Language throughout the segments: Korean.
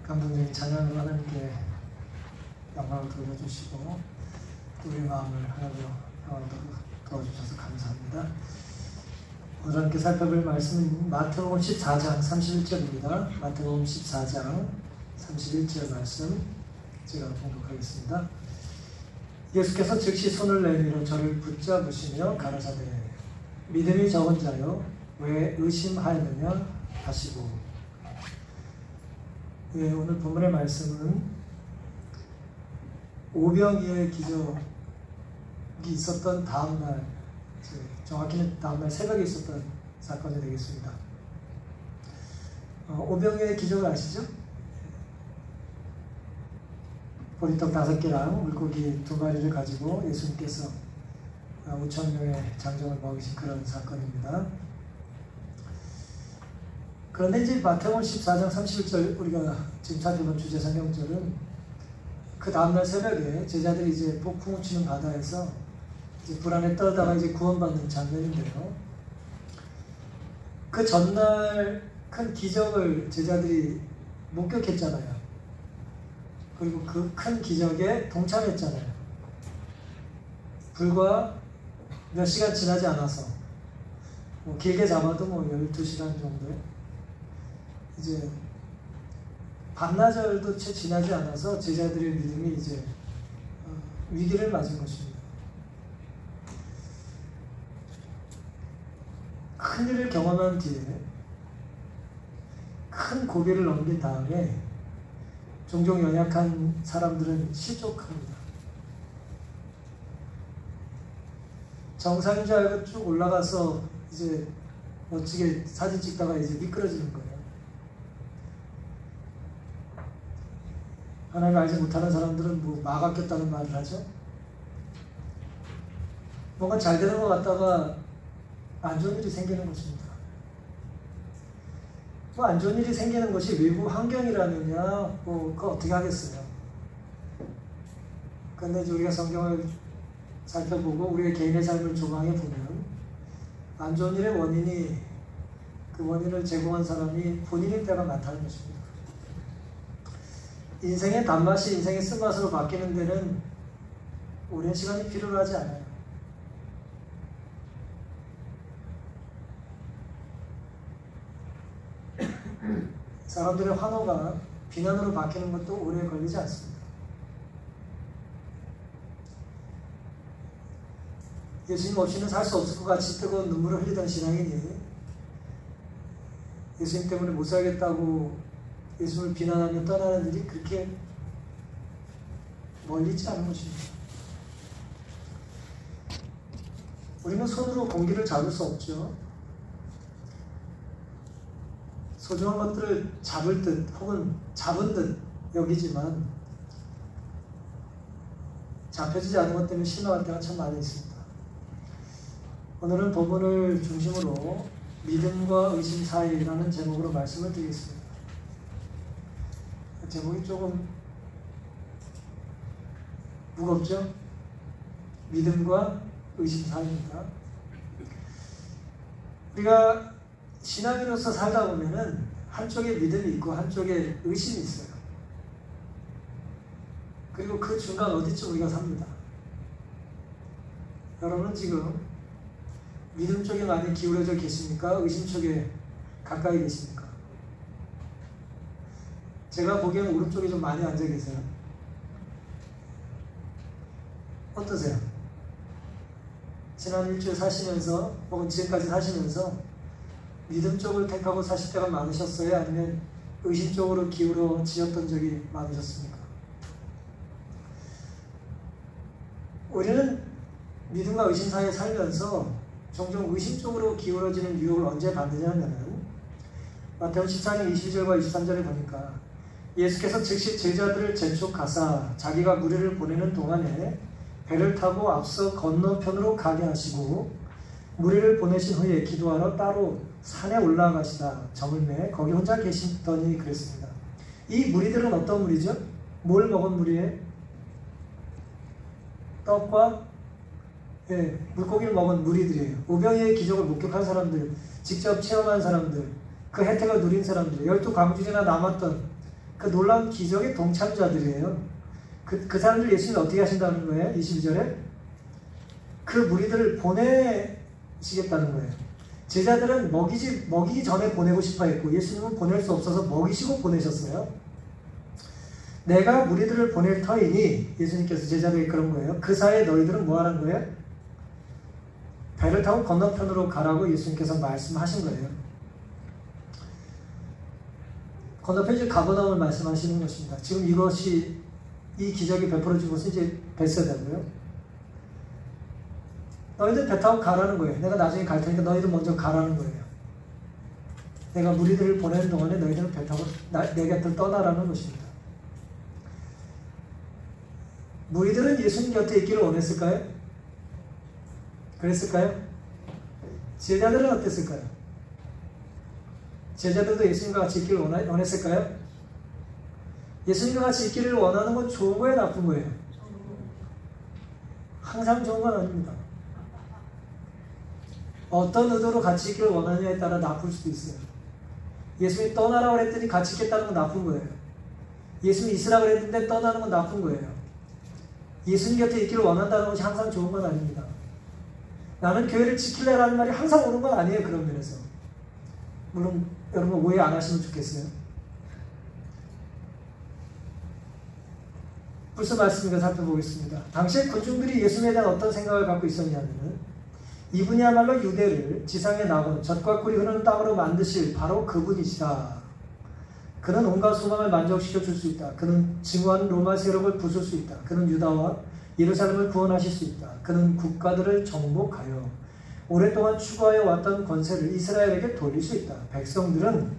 감동적인 찬양을 하나님께 영광을 돌려주시고 우리 마음을 하나님으로 향하도록 도와주셔서 감사합니다. 오늘 함께 살펴볼 말씀은 마태복음 14장 31절입니다. 마태복음 14장 31절 말씀 제가 봉독하겠습니다. 예수께서 즉시 손을 내밀어 저를 붙잡으시며 가라사대 믿음이 적은 자여 왜 의심하였느냐 하시고. 오늘 본문의 말씀은 오병이어의 기적이 있었던 다음날, 정확히는 다음날 새벽에 있었던 사건이 되겠습니다. 오병이어의 기적을 아시죠? 보리떡 5개랑 물고기 2마리를 가지고 예수님께서 5,000명의 장정을 먹이신 그런 사건입니다. 그런데 이제 마태복음 14장 31절 우리가 지금 살펴본 주제 성경절은 그 다음날 새벽에 제자들이 이제 폭풍우 치는 바다에서 이제 불안에 떨다가 이제 구원받는 장면인데요. 그 전날 큰 기적을 제자들이 목격했잖아요. 그리고 그 큰 기적에 동참했잖아요. 불과 몇 시간 지나지 않아서 길게 잡아도 12시간 정도에 이제 반나절도 채 지나지 않아서 제자들의 믿음이 이제 위기를 맞은 것입니다. 큰 일을 경험한 뒤에 큰 고비를 넘긴 다음에 종종 연약한 사람들은 실족합니다. 정상인 줄 알고 쭉 올라가서 이제 멋지게 사진 찍다가 이제 미끄러지는 거예요. 하나님을 알지 못하는 사람들은 막았겠다는 말을 하죠. 뭔가 잘 되는 것 같다가 안 좋은 일이 생기는 것입니다. 안 좋은 일이 생기는 것이 외부 환경이라느냐, 그거 어떻게 하겠어요. 그런데 이제 우리가 성경을 살펴보고 우리의 개인의 삶을 조망해 보면 안 좋은 일의 원인이 그 원인을 제공한 사람이 본인일 때가 많다는 것입니다. 인생의 단맛이 인생의 쓴맛으로 바뀌는 데는 오랜 시간이 필요로 하지 않아요. 사람들의 환호가 비난으로 바뀌는 것도 오래 걸리지 않습니다. 예수님 없이는 살 수 없을 것 같이 뜨거운 눈물을 흘리던 신앙인이 예수님 때문에 못 살겠다고 예수님을 비난하며 떠나는 일이 그렇게 멀리 있지 않은 것입니다. 우리는 손으로 공기를 잡을 수 없죠. 소중한 것들을 잡을 듯 혹은 잡은 듯 여기지만 잡혀지지 않은 것 때문에 실망할 때가 참 많이 있습니다. 오늘은 본문을 중심으로 믿음과 의심 사이라는 제목으로 말씀을 드리겠습니다. 제목이 조금 무겁죠? 믿음과 의심 사이입니다. 우리가 신앙인으로서 살다 보면은 한쪽에 믿음이 있고 한쪽에 의심이 있어요. 그리고 그 중간 어디쯤 우리가 삽니다. 여러분은 지금 믿음 쪽에 많이 기울어져 계십니까? 의심 쪽에 가까이 계십니까? 제가 보기에는 오른쪽에 좀 많이 앉아 계세요. 어떠세요? 지난 일주일 사시면서 혹은 지금까지 사시면서 믿음 쪽을 택하고 사실 때가 많으셨어요? 아니면 의심 쪽으로 기울어지셨던 적이 많으셨습니까? 우리는 믿음과 의심 사이에 살면서 종종 의심 쪽으로 기울어지는 유혹을 언제 받느냐면은 마태복음 14장 22절과 23절에 보니까 예수께서 즉시 제자들을 재촉하사 자기가 무리를 보내는 동안에 배를 타고 앞서 건너편으로 가게 하시고 무리를 보내신 후에 기도하러 따로 산에 올라가시다 저물매 거기 혼자 계시더니 그랬습니다. 이 무리들은 어떤 무리죠? 뭘 먹은 무리예요? 떡과 물고기를 먹은 무리들이에요. 오병이의 기적을 목격한 사람들, 직접 체험한 사람들, 그 혜택을 누린 사람들, 12광주리나 남았던 그 놀라운 기적의 동참자들이에요. 그 사람들 예수님이 어떻게 하신다는 거예요? 22절에 그 무리들을 보내시겠다는 거예요. 제자들은 먹이기 전에 보내고 싶어 했고 예수님은 보낼 수 없어서 먹이시고 보내셨어요. 내가 무리들을 보낼 터이니 예수님께서 제자들에게 그런 거예요. 그 사이에 너희들은 뭐 하는 거예요? 배를 타고 건너편으로 가라고 예수님께서 말씀하신 거예요. 건너편 이제 가버나움을 말씀하시는 것입니다. 지금 이 기적이 베풀어진 곳은 이제 벳세다고요. 너희들 배 타고 가라는 거예요. 내가 나중에 갈 테니까 너희들 먼저 가라는 거예요. 내가 무리들을 보내는 동안에 너희들은 배 타고 내 곁을 떠나라는 것입니다. 무리들은 예수님 곁에 있기를 원했을까요? 그랬을까요? 제자들은 어땠을까요? 제자들도 예수님과 같이 있기를 원했을까요? 예수님과 같이 있기를 원하는 건 좋은 거예요, 나쁜 거예요? 항상 좋은 건 아닙니다. 어떤 의도로 같이 있기를 원하느냐에 따라 나쁠 수도 있어요. 예수님이 떠나라고 했더니 같이 있겠다는 건 나쁜 거예요. 예수님이 있으라고 했는데 떠나는 건 나쁜 거예요. 예수님 곁에 있기를 원한다는 것이 항상 좋은 건 아닙니다. 나는 교회를 지킬래라는 말이 항상 오는 건 아니에요. 그런 면에서. 물론 여러분 오해 안 하시면 좋겠어요. 불서 말씀을 살펴보겠습니다. 당시에 군중들이 예수님에 대한 어떤 생각을 갖고 있었냐면 이분이야말로 유대를 지상에 나고 젖과 꿀이 흐르는 땅으로 만드실 바로 그분이시다. 그는 온갖 소망을 만족시켜 줄 수 있다. 그는 증오하는 로마 세력을 부술 수 있다. 그는 유다와 예루살렘을 구원하실 수 있다. 그는 국가들을 정복하여 오랫동안 추구하여 왔던 권세를 이스라엘에게 돌릴 수 있다. 백성들은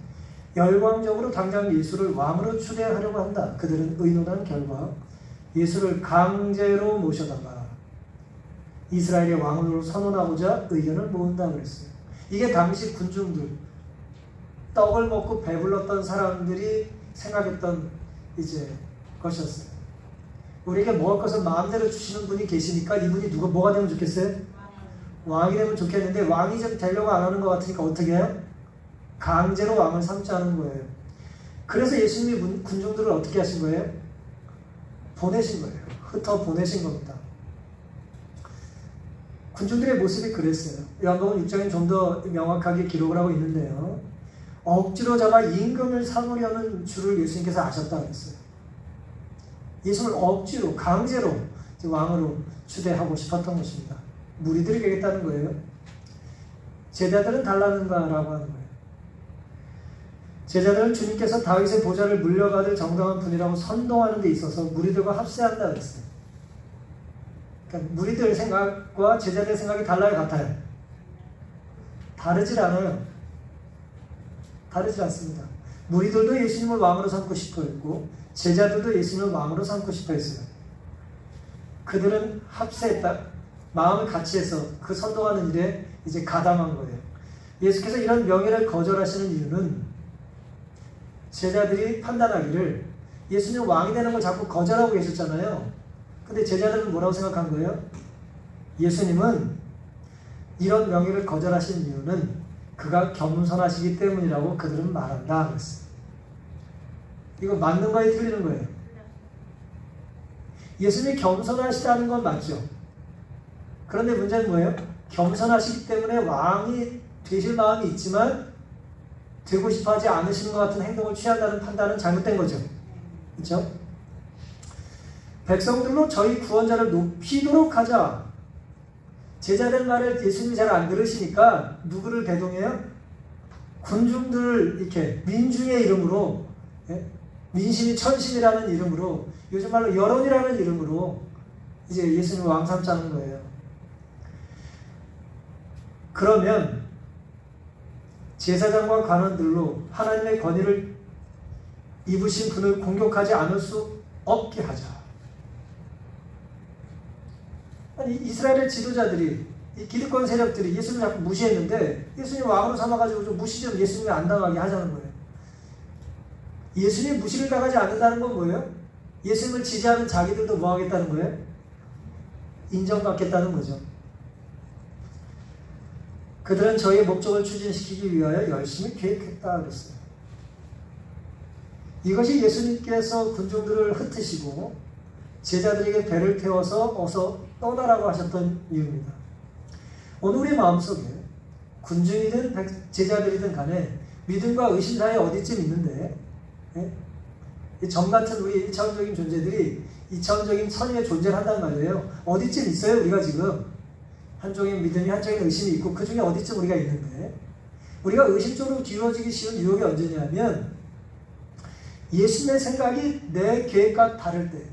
열광적으로 당장 예수를 왕으로 추대하려고 한다. 그들은 의논한 결과 예수를 강제로 모셔다가 이스라엘의 왕으로 선언하고자 의견을 모은다 그랬어요. 이게 당시 군중들, 떡을 먹고 배불렀던 사람들이 생각했던 것이었어요. 우리에게 먹을 것을 마음대로 주시는 분이 계시니까 이분이 뭐가 되면 좋겠어요? 왕이 되면 좋겠는데 왕이 좀 되려고 안 하는 것 같으니까 어떻게 해요? 강제로 왕을 삼자는 거예요. 그래서 예수님이 군중들을 어떻게 하신 거예요? 보내신 거예요. 흩어 보내신 겁니다. 군중들의 모습이 그랬어요. 요한복음 6장에 좀 더 명확하게 기록을 하고 있는데요. 억지로 잡아 임금을 삼으려는 줄을 예수님께서 아셨다고 했어요. 예수를 억지로 강제로 왕으로 추대하고 싶었던 것입니다. 무리들이 되겠다는 거예요. 제자들은 달라는가라고 하는 거예요. 제자들은 주님께서 다윗의 보좌를 물려받을 정당한 분이라고 선동하는 데 있어서 무리들과 합세한다 그랬어요. 그러니까 무리들 생각과 제자들의 생각이 달라요, 같아요? 다르질 않아요. 다르지 않습니다. 무리들도 예수님을 왕으로 삼고 싶어 했고 제자들도 예수님을 왕으로 삼고 싶어 했어요. 그들은 합세했다. 마음을 같이 해서 그 선동하는 일에 가담한 거예요. 예수께서 이런 명예를 거절하시는 이유는 제자들이 판단하기를 예수님 왕이 되는 걸 자꾸 거절하고 계셨잖아요. 근데 제자들은 뭐라고 생각한 거예요? 예수님은 이런 명예를 거절하신 이유는 그가 겸손하시기 때문이라고 그들은 말한다 그랬어요. 이거 맞는 거예요? 틀리는 거예요? 예수님이 겸손하시다는 건 맞죠. 그런데 문제는 뭐예요? 겸손하시기 때문에 왕이 되실 마음이 있지만 되고 싶어하지 않으시는 것 같은 행동을 취한다는 판단은 잘못된 거죠. 그렇죠? 백성들로 저희 구원자를 높이도록 하자. 제자들 말을 예수님이 잘 안 들으시니까 누구를 대동해요? 군중들을 이렇게 민중의 이름으로, 민심이 천심이라는 이름으로, 요즘 말로 여론이라는 이름으로 예수님을 왕 삼자는 거예요. 그러면 제사장과 관원들로 하나님의 권위를 입으신 분을 공격하지 않을 수 없게 하자. 아니, 이스라엘의 지도자들이, 이 기득권 세력들이 예수님을 자꾸 무시했는데 예수님 왕으로 삼아가지고 좀 무시 좀 예수님이 안 당하게 하자는 거예요. 예수님 무시를 당하지 않는다는 건 뭐예요? 예수님을 지지하는 자기들도 뭐 하겠다는 거예요? 인정받겠다는 거죠. 그들은 저희의 목적을 추진시키기 위하여 열심히 계획했다 그랬어요. 이것이 예수님께서 군중들을 흩으시고 제자들에게 배를 태워서 어서 떠나라고 하셨던 이유입니다. 오늘 우리 마음속에 군중이든 제자들이든 간에 믿음과 의심 사이에 어디쯤 있는데, 점 같은 우리 1차원적인 존재들이 2차원적인 선의의 존재를 한단 말이에요. 어디쯤 있어요 우리가 지금. 한쪽엔 믿음이 한쪽엔 의심이 있고 그 중에 어디쯤 우리가 있는데, 우리가 의심 쪽으로 기울어지기 쉬운 유혹이 언제냐면 예수님의 생각이 내 계획과 다를 때,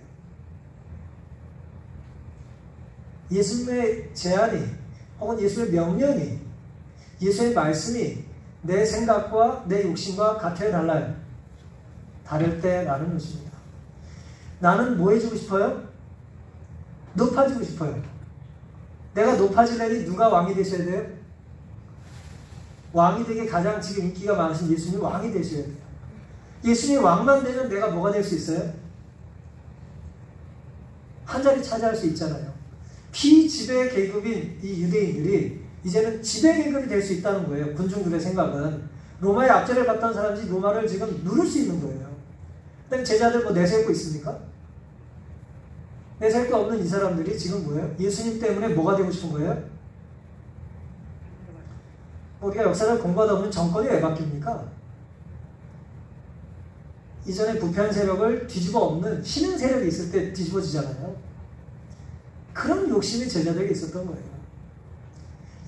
예수님의 제안이 혹은 예수님의 명령이, 예수의 말씀이 내 생각과 내 욕심과 같아야 달라요. 다를 때 나는 것입니다. 나는 뭐 해주고 싶어요? 높아지고 싶어요. 내가 높아지려니 누가 왕이 되셔야 돼요? 왕이 되게 가장 지금 인기가 많으신 예수님이 왕이 되셔야 돼요. 예수님이 왕만 되면 내가 뭐가 될 수 있어요? 한 자리 차지할 수 있잖아요. 피지배 계급인 이 유대인들이 이제는 지배 계급이 될 수 있다는 거예요. 군중들의 생각은. 로마의 압제를 받던 사람들이 로마를 지금 누를 수 있는 거예요. 근데 제자들 뭐 내세울 거 있습니까? 내세울 거 없는 이 사람들이 지금 뭐예요? 예수님 때문에 뭐가 되고 싶은 거예요? 우리가 역사를 공부하다 보면 정권이 왜 바뀝니까? 이전에 부패한 세력을 뒤집어 엎는 신흥 세력이 있을 때 뒤집어지잖아요. 그런 욕심이 제자들에게 있었던 거예요.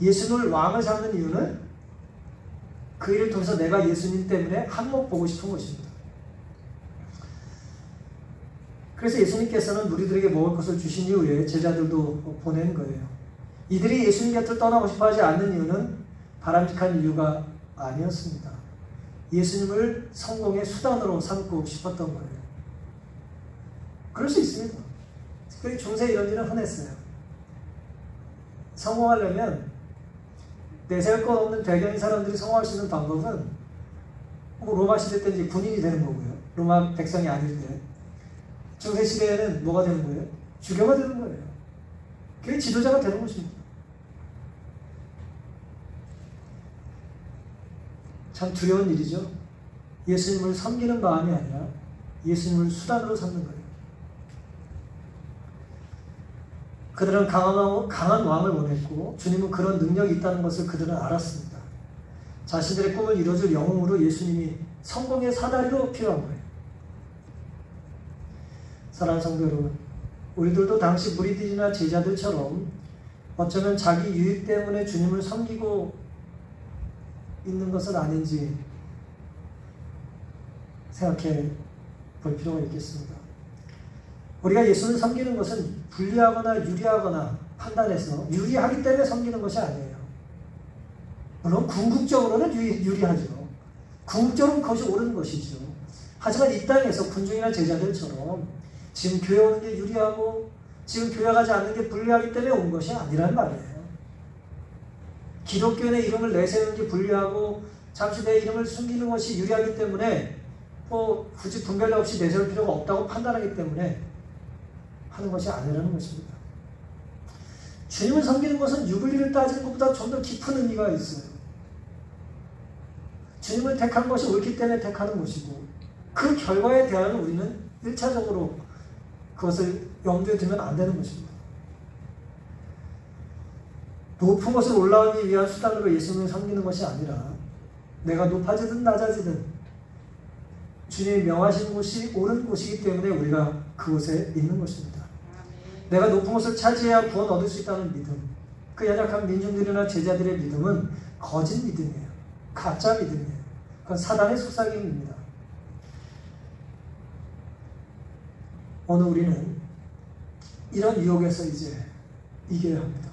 예수님을 왕을 삼는 이유는 그 일을 통해서 내가 예수님 때문에 한몫 보고 싶은 것입니다. 그래서 예수님께서는 무리들에게 먹을 것을 주신 이후에 제자들도 보낸 거예요. 이들이 예수님 곁을 떠나고 싶어 하지 않는 이유는 바람직한 이유가 아니었습니다. 예수님을 성공의 수단으로 삼고 싶었던 거예요. 그럴 수 있습니다. 특별히 중세 이런 일은 흔했어요. 성공하려면 내세울 것 없는 배경인 사람들이 성공할 수 있는 방법은 뭐 로마 시대 때 이제 군인이 되는 거고요. 로마 백성이 아닐 때. 중세 시대에는 뭐가 되는 거예요? 주교가 되는 거예요. 그게 지도자가 되는 것입니다. 참 두려운 일이죠. 예수님을 섬기는 마음이 아니라 예수님을 수단으로 삼는 거예요. 그들은 강한 왕을 원했고 주님은 그런 능력이 있다는 것을 그들은 알았습니다. 자신들의 꿈을 이뤄줄 영웅으로 예수님이 성공의 사다리로 필요한 거예요. 사랑하는 성도 여러분, 우리들도 당시 무리들이나 제자들처럼 어쩌면 자기 유익 때문에 주님을 섬기고 있는 것은 아닌지 생각해 볼 필요가 있겠습니다. 우리가 예수를 섬기는 것은 불리하거나 유리하거나 판단해서 유리하기 때문에 섬기는 것이 아니에요. 물론 궁극적으로는 유리하죠. 궁극적으로는 그것이 옳은 것이죠. 하지만 이 땅에서 군중이나 제자들처럼 지금 교회 오는 게 유리하고 지금 교회 가지 않는 게 불리하기 때문에 온 것이 아니란 말이에요. 기독교인의 이름을 내세우는 게 불리하고 잠시 내 이름을 숨기는 것이 유리하기 때문에 뭐 굳이 분별 없이 내세울 필요가 없다고 판단하기 때문에 하는 것이 아니라는 것입니다. 주님을 섬기는 것은 유불리를 따지는 것보다 좀 더 깊은 의미가 있어요. 주님을 택한 것이 옳기 때문에 택하는 것이고 그 결과에 대하여 우리는 1차적으로 그것을 염두에 두면 안 되는 것입니다. 높은 곳으로 올라오기 위한 수단으로 예수님을 섬기는 것이 아니라 내가 높아지든 낮아지든 주님이 명하신 곳이 옳은 곳이기 때문에 우리가 그곳에 있는 것입니다. 내가 높은 곳을 차지해야 구원 얻을 수 있다는 믿음, 그 연약한 민중들이나 제자들의 믿음은 거짓 믿음이에요. 가짜 믿음이에요. 그건 사단의 속삭임입니다. 오늘 우리는 이런 유혹에서 이제 이겨야 합니다.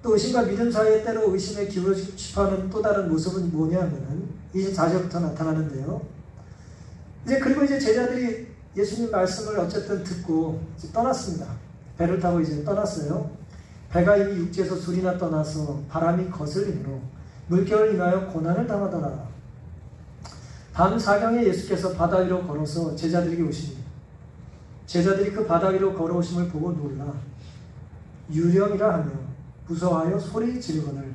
또 의심과 믿음 사이에 때로 의심에 기울어지고 싶어하는 또 다른 모습은 뭐냐면은 24절부터 나타나는데요. 이제 그리고 이제 제자들이 예수님 말씀을 어쨌든 듣고 이제 떠났습니다. 배를 타고 이제 떠났어요. 배가 이미 육지에서 둘이나 떠나서 바람이 거슬림으로 물결을 인하여 고난을 당하더라. 밤 사경에 예수께서 바다 위로 걸어서 제자들에게 오시니 제자들이 그 바다 위로 걸어오심을 보고 놀라 유령이라 하며 무서워하여 소리 지르거늘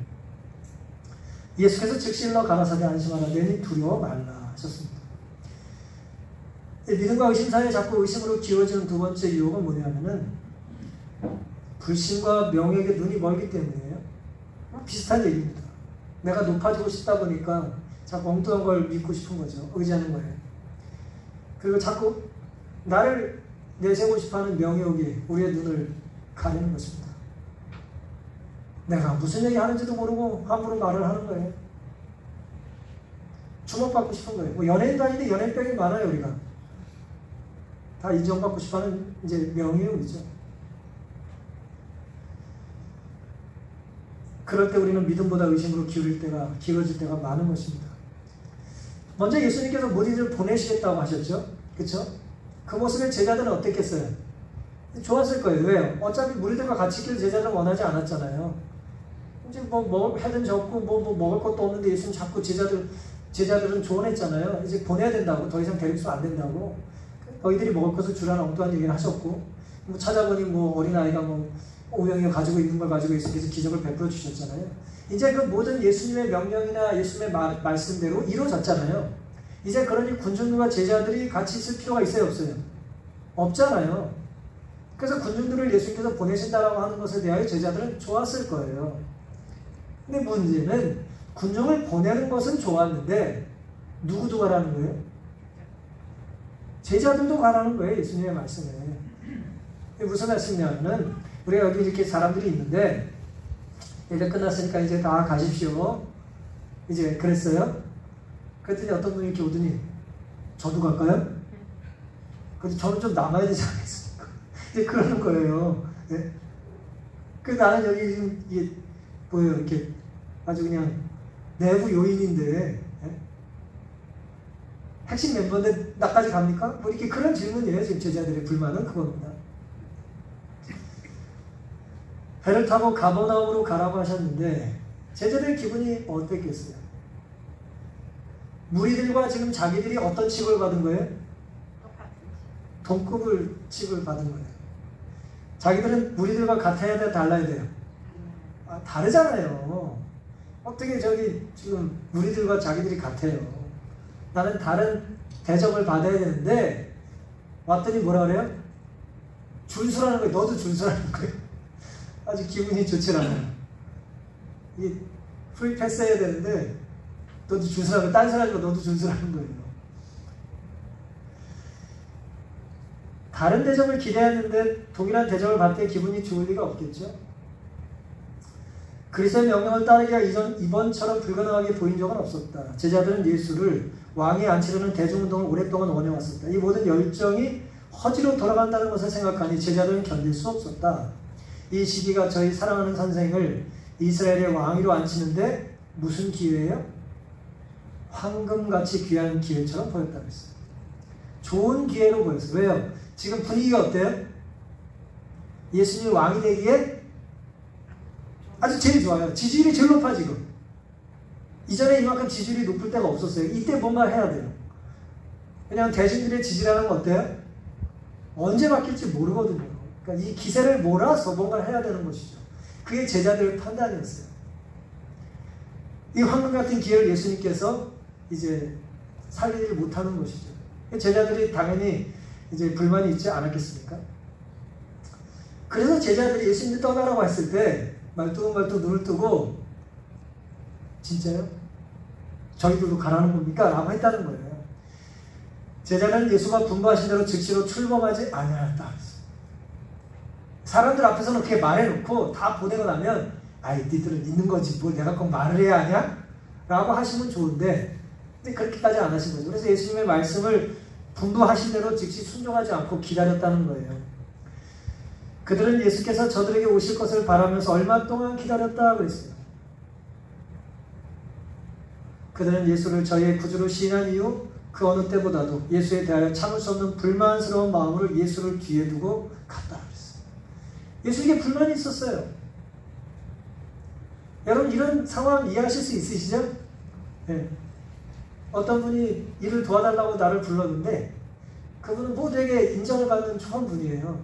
예수께서 즉시 일러 가라사대 안심하라 내니 두려워 말라 하셨습니다. 믿음과 의심 사이에 자꾸 의심으로 기울어지는 두 번째 유혹은 뭐냐면은 불신과 명예에게 눈이 멀기 때문이에요. 비슷한 얘기입니다. 내가 높아지고 싶다 보니까 자꾸 엉뚱한 걸 믿고 싶은 거죠. 의지하는 거예요. 그리고 자꾸 나를 내세우고 싶어하는 명예욕이 우리의 눈을 가리는 것입니다. 내가 무슨 얘기 하는지도 모르고 함부로 말을 하는 거예요. 주목받고 싶은 거예요. 뭐 연예인 다니는데 연예인병이 많아요. 우리가 다 인정받고 싶어하는 이제 명예욕이죠. 그럴 때 우리는 믿음보다 의심으로 기울어질 때가 많은 것입니다. 먼저 예수님께서 무리들을 보내시겠다고 하셨죠. 그렇죠? 그 모습에 제자들은 어땠겠어요? 좋았을 거예요. 왜요? 어차피 무리들과 같이 있길 제자들은 원하지 않았잖아요. 이제 뭐 해든 적고 뭐 먹을 것도 없는데 예수님 자꾸 제자들은 조언했잖아요. 이제 보내야 된다고. 더 이상 데리고서 안 된다고. 너희들이 먹을 것을 주라는 엉뚱한 얘기를 하셨고 뭐 찾아보니 뭐 어린아이가 뭐 오병이어 가지고 있는 걸 가지고 예수께서 기적을 베풀어 주셨잖아요. 이제 그 모든 예수님의 명령이나 예수님의 말씀대로 이루어졌잖아요. 이제 그러니 군중들과 제자들이 같이 있을 필요가 있어요, 없어요? 없잖아요. 그래서 군중들을 예수님께서 보내신다라고 하는 것에 대하여 제자들은 좋았을 거예요. 근데 문제는 군중을 보내는 것은 좋았는데 누구도 가라는 거예요? 제자들도 가라는 거예요, 예수님의 말씀에. 무슨 말씀이냐면은 우리가 여기 이렇게 사람들이 있는데 이제 끝났으니까 이제 다 가십시오. 이제 그랬어요. 그랬더니 어떤 분이 이렇게 오더니 저도 갈까요? 근데 저는 좀 남아야 되지 않겠습니까? 이제 그러는 거예요. 네? 그래서 나는 여기 지금 이게 뭐예요? 이렇게 아주 그냥 내부 요인인데 네? 핵심 멤버인데 나까지 갑니까? 뭐 이렇게 그런 질문이에요. 지금 제자들의 불만은 그겁니다. 배를 타고 가버나움으로 가라고 하셨는데 제자들의 기분이 어땠겠어요? 무리들과 지금 자기들이 어떤 취급을 받은 거예요? 동급을 취급을 받은 거예요. 자기들은 무리들과 같아야 돼요? 달라야 돼요? 다르잖아요. 어떻게 저기 지금 무리들과 자기들이 같아요? 나는 다른 대접을 받아야 되는데 왔더니 뭐라 그래요? 줄 서라는 거예요. 너도 줄 서라는 거예요. 아주 기분이 좋지 않아요. 이게 프리 패스 해야 되는데 너도 줄 서라는 거예요. 딴 사람이고 너도 줄 서라는 거예요. 다른 대접을 기대했는데 동일한 대접을 받을 때 기분이 좋을 리가 없겠죠. 그리스도의 명령을 따르기가 이번처럼 불가능하게 보인 적은 없었다. 제자들은 예수를 왕이 안치려는 대중운동을 오랫동안 원해왔었다. 이 모든 열정이 허지로 돌아간다는 것을 생각하니 제자들은 견딜 수 없었다. 이 시기가 저희 사랑하는 선생을 이스라엘의 왕위로 앉히는데 무슨 기회예요? 황금같이 귀한 기회처럼 보였다고 했어요. 좋은 기회로 보였어요. 왜요? 지금 분위기가 어때요? 예수님이 왕이 되기에 아주 제일 좋아요. 지지율이 제일 높아 지금. 이전에 이만큼 지지율이 높을 때가 없었어요. 이때 뭔가 해야 돼요. 왜냐하면 대중들의 지지라는 건 어때요? 언제 바뀔지 모르거든요. 그러니까 이 기세를 몰아서 뭔가를 해야 되는 것이죠. 그게 제자들의 판단이었어요. 이 황금 같은 기회를 예수님께서 이제 살리지 못하는 것이죠. 제자들이 당연히 이제 불만이 있지 않았겠습니까? 그래서 제자들이 예수님이 떠나라고 했을 때 말뚝말뚝 눈을 뜨고 진짜요? 저희들도 가라는 겁니까? 라고 했다는 거예요. 제자는 예수가 분부하신 대로 즉시로 출범하지 아니하였다. 사람들 앞에서는 그렇게 말해놓고 다 보내고 나면 아이 니들은 있는 거지 뭘 내가 꼭 말을 해야 하냐? 라고 하시면 좋은데 근데 그렇게까지 안 하신 거죠. 그래서 예수님의 말씀을 분부하신 대로 즉시 순종하지 않고 기다렸다는 거예요. 그들은 예수께서 저들에게 오실 것을 바라면서 얼마 동안 기다렸다 그랬어요. 그들은 예수를 저희의 구주로 시인한 이후 그 어느 때보다도 예수에 대하여 참을 수 없는 불만스러운 마음으로 예수를 뒤에 두고 갔다 그랬어요. 예수에게 불만이 있었어요. 여러분 이런 상황 이해하실 수 있으시죠? 네. 어떤 분이 일을 도와달라고 나를 불렀는데 그분은 모두에게 인정을 받는 좋은 분이에요.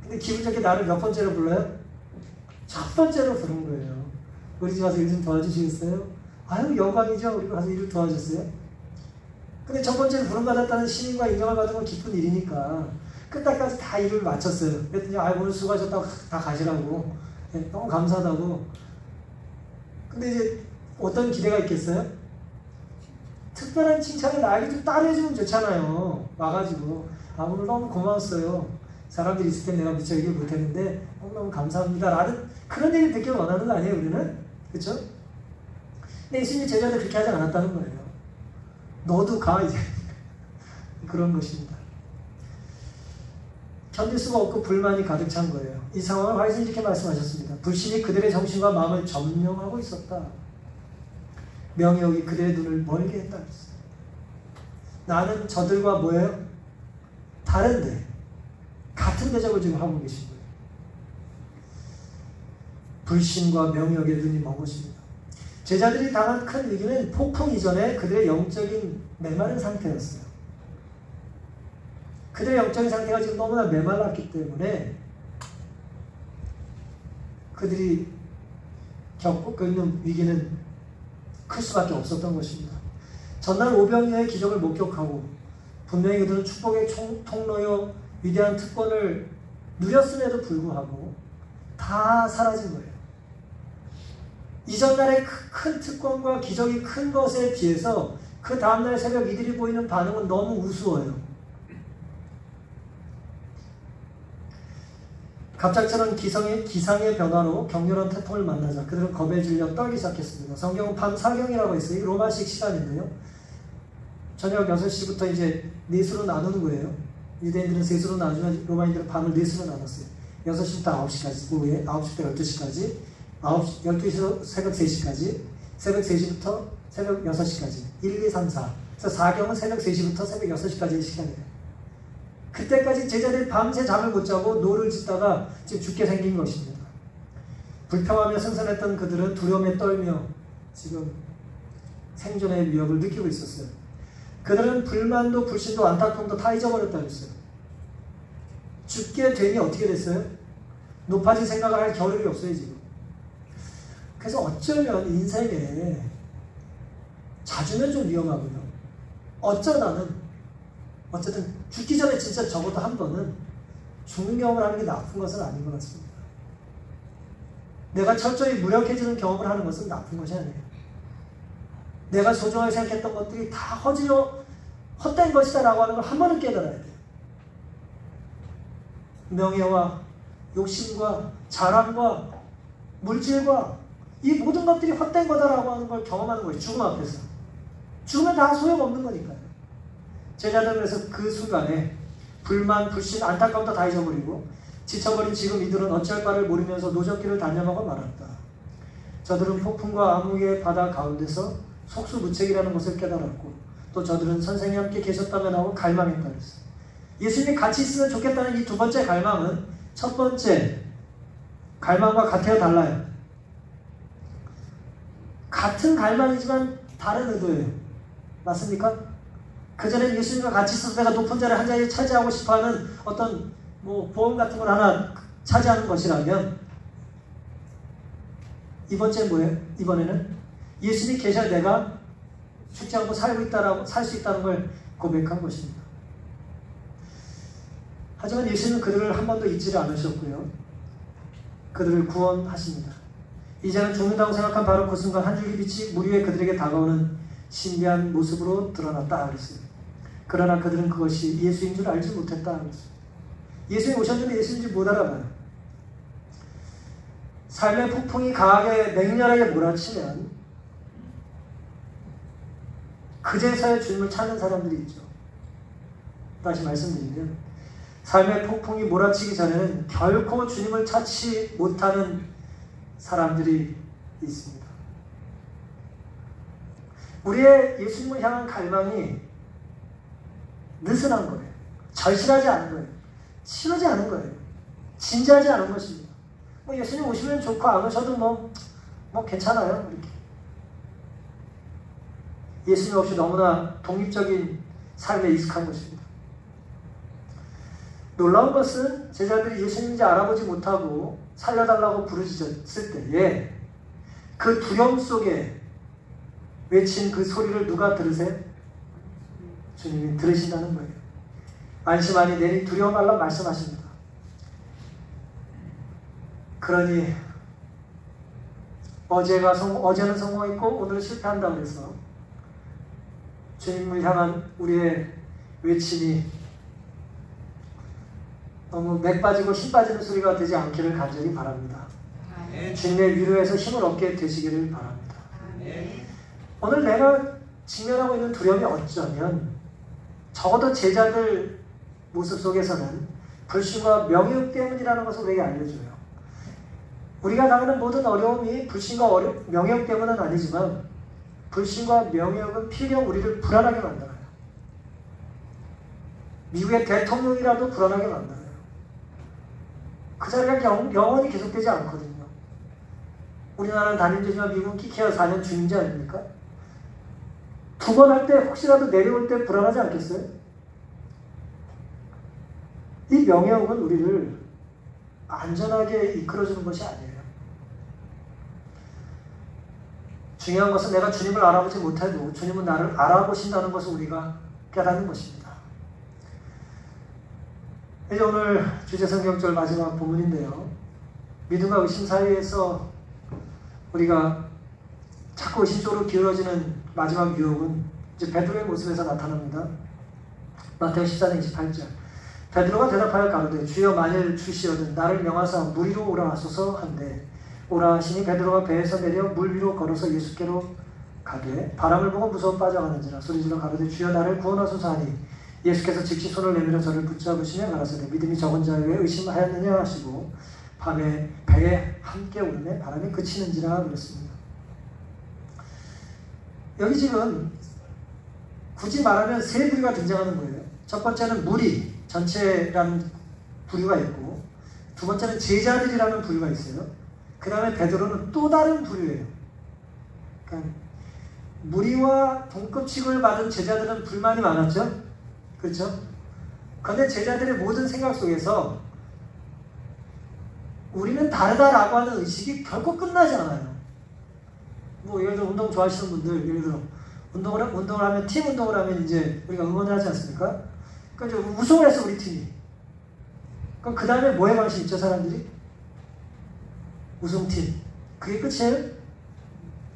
근데 기분 좋게 나를 몇 번째로 불러요? 첫 번째로 부른 거예요. 우리 집 와서 일 좀 도와주시겠어요? 아유, 영광이죠. 우리 가서 일을 도와줬어요. 근데 첫 번째로 부름받았다는 신임과 인정을 받은 건 기쁜 일이니까 끝날까지 다 일을 마쳤어요. 그랬더니 오늘 수고하셨다고 다 가시라고. 너무 감사하다고. 근데 이제 어떤 기대가 있겠어요? 특별한 칭찬을 나에게 좀 따라해주면 좋잖아요. 와가지고 오늘 너무 고마웠어요. 사람들이 있을 때 내가 미처 얘기를 못했는데 너무 감사합니다 라는 그런 얘기를 듣기 원하는 거 아니에요, 우리는? 그렇죠? 근데 예수님 제자들 그렇게 하지 않았다는 거예요. 너도 가 이제 그런 것입니다. 견딜 수가 없고 불만이 가득 찬 거예요. 이 상황을 화이트는 이렇게 말씀하셨습니다. 불신이 그들의 정신과 마음을 점령하고 있었다. 명예욕이 그들의 눈을 멀게 했다. 나는 저들과 뭐예요? 다른데 같은 대접을 지금 하고 계신 거예요. 불신과 명예욕의 눈이 먼 것입니다. 제자들이 당한 큰 위기는 폭풍 이전에 그들의 영적인 메마른 상태였어요. 그들의 영적인 상태가 지금 너무나 메말랐기 때문에 그들이 겪고 있는 위기는 클 수밖에 없었던 것입니다. 전날 오병이어의 기적을 목격하고 분명히 그들은 축복의 통로여 위대한 특권을 누렸음에도 불구하고 다 사라진 거예요. 이전날의 큰 특권과 기적이 큰 것에 비해서 그 다음날 새벽 이들이 보이는 반응은 너무 우스워요. 갑작스런 기상의 변화로 격렬한 태풍을 만나자 그들은 겁에 질려 떨기 시작했습니다. 성경은 밤 사경이라고 했어요. 이 로마식 시간인데요. 저녁 6시부터 이제 4수로 나누는 거예요. 유대인들은 3수로 나누면 로마인들은 밤을 4수로 나눴어요. 6시부터 9시까지, 오후에 9시부터 12시까지, 12시에서 새벽 3시까지, 새벽 3시부터 새벽 6시까지, 1, 2, 3, 4. 그래서 사경은 새벽 3시부터 새벽 6시까지의 시간이에요. 그때까지 제자들이 밤새 잠을 못 자고 노를 짓다가 지금 죽게 생긴 것입니다. 불평하며 승선했던 그들은 두려움에 떨며 지금 생존의 위협을 느끼고 있었어요. 그들은 불만도 불신도 안타까움도 다 잊어버렸다고 했어요. 죽게 되니 어떻게 됐어요? 높아질 생각을 할 겨를이 없어요, 지금. 그래서 어쩌면 인생에 자주면 좀 위험하고요. 어쨌든 죽기 전에 진짜 적어도 한 번은 죽는 경험을 하는 게 나쁜 것은 아닌 것 같습니다. 내가 철저히 무력해지는 경험을 하는 것은 나쁜 것이 아니에요. 내가 소중하게 생각했던 것들이 다 헛된 것이다 라고 하는 걸 한 번은 깨달아야 돼요. 명예와 욕심과 자랑과 물질과 이 모든 것들이 헛된 거다라고 하는 걸 경험하는 거예요. 죽음 앞에서. 죽으면 다 소용없는 거니까요. 제자들은 그래서 그 순간에 불만, 불신, 안타까움도 다 잊어버리고 지쳐버린 지금 이들은 어찌할 바를 모르면서 노젓길을 단념하고 말았다. 저들은 폭풍과 암흑의 바다 가운데서 속수무책이라는 것을 깨달았고 또 저들은 선생이 함께 계셨다면 하고 갈망했다 그랬어요. 예수님이 같이 있으면 좋겠다는 이 두 번째 갈망은 첫 번째 갈망과 같아요, 달라요? 같은 갈망이지만 다른 의도예요. 맞습니까? 그전에 예수님과 같이 있어서 내가 높은 자리를 한 자리에 차지하고 싶어하는 어떤 보험 같은 걸 하나 차지하는 것이라면 이번에는 예수님이 계셔야 내가 죽지 않고 살 수 있다는 걸 고백한 것입니다. 하지만 예수님은 그들을 한 번도 잊지를 않으셨고요. 그들을 구원하십니다. 이제는 죽는다고 생각한 바로 그 순간 한 줄기 빛이 물 위에 그들에게 다가오는 신비한 모습으로 드러났다 그랬어요. 그러나 그들은 그것이 예수인 줄 알지 못했다 그랬어요. 예수님이 오셨는데 예수인지 못 알아봐요. 삶의 폭풍이 강하게 맹렬하게 몰아치면 그제서야 주님을 찾는 사람들이 있죠. 다시 말씀드리면 삶의 폭풍이 몰아치기 전에는 결코 주님을 찾지 못하는 사람들이 있습니다. 우리의 예수님을 향한 갈망이 느슨한 거예요. 절실하지 않은 거예요. 치우지 않은 거예요. 진지하지 않은 것입니다. 예수님 오시면 좋고 안 오셔도 괜찮아요. 이렇게. 예수님 없이 너무나 독립적인 삶에 익숙한 것입니다. 놀라운 것은 제자들이 예수님인지 알아보지 못하고 살려달라고 부르짖었을 때에 그 두려움 속에 외친 그 소리를 누가 들으세요? 주님이 들으신다는 거예요. 안심하니 내니 두려워 말라 말씀하십니다. 그러니 어제는 성공했고 오늘은 실패한다고 해서 주님을 향한 우리의 외침이 너무 맥 빠지고 힘 빠지는 소리가 되지 않기를 간절히 바랍니다. 주님의 위로에서 힘을 얻게 되시기를 바랍니다. 오늘 내가 직면하고 있는 두려움이 어쩌면 적어도 제자들 모습 속에서는 불신과 명예욕 때문이라는 것을 우리에게 알려줘요. 우리가 당하는 모든 어려움이 불신과 명예욕 때문은 아니지만 불신과 명예욕은 필경 우리를 불안하게 만들어요. 미국의 대통령이라도 불안하게 만들어요. 그 자리가 영원히 계속되지 않거든요. 우리나라는 단임제지만 미국은 끼케야 4년 주임제 아닙니까? 두 번 할 때 혹시라도 내려올 때 불안하지 않겠어요? 이 명예욕은 우리를 안전하게 이끌어주는 것이 아니에요. 중요한 것은 내가 주님을 알아보지 못해도 주님은 나를 알아보신다는 것을 우리가 깨닫는 것입니다. 이제 오늘 주제 성경절 마지막 본문인데요. 믿음과 의심 사이에서 우리가 자꾸 의심 쪽으로 기울어지는 마지막 유혹은 이제 베드로의 모습에서 나타납니다. 마태오 14장 28절. 베드로가 대답하여 가로되 주여 만일 주시어든 나를 명하사 물 위로 오라 하소서 한데 오라 하시니 베드로가 배에서 내려 물 위로 걸어서 예수께로 가되 바람을 보고 무서워 빠져가는지라 소리질러 가로되 주여 나를 구원하소서 하니 예수께서 즉시 손을 내밀어 저를 붙잡으시며 가라사대 믿음이 적은 자여 왜 의심하였느냐 하시고 밤에 배에 함께 오르매 바람이 그치는지라 그랬습니다. 여기 지금 굳이 말하면 세 부류가 등장하는 거예요. 첫 번째는 무리 전체라는 부류가 있고 두 번째는 제자들이라는 부류가 있어요. 그 다음에 베드로는 또 다른 부류예요. 그러니까 무리와 동급 취급을 받은 제자들은 불만이 많았죠. 그렇죠? 그런데 제자들의 모든 생각 속에서 우리는 다르다라고 하는 의식이 결코 끝나지 않아요. 뭐 예를 들어 운동 좋아하시는 분들, 예를 들어 운동을 하면 팀 운동을 하면 이제 우리가 응원을 하지 않습니까? 그러니까 이제 우승을 했어 우리 팀이. 그럼 그 다음에 뭐에 관심 있죠 사람들이? 우승팀. 그게 끝이에요?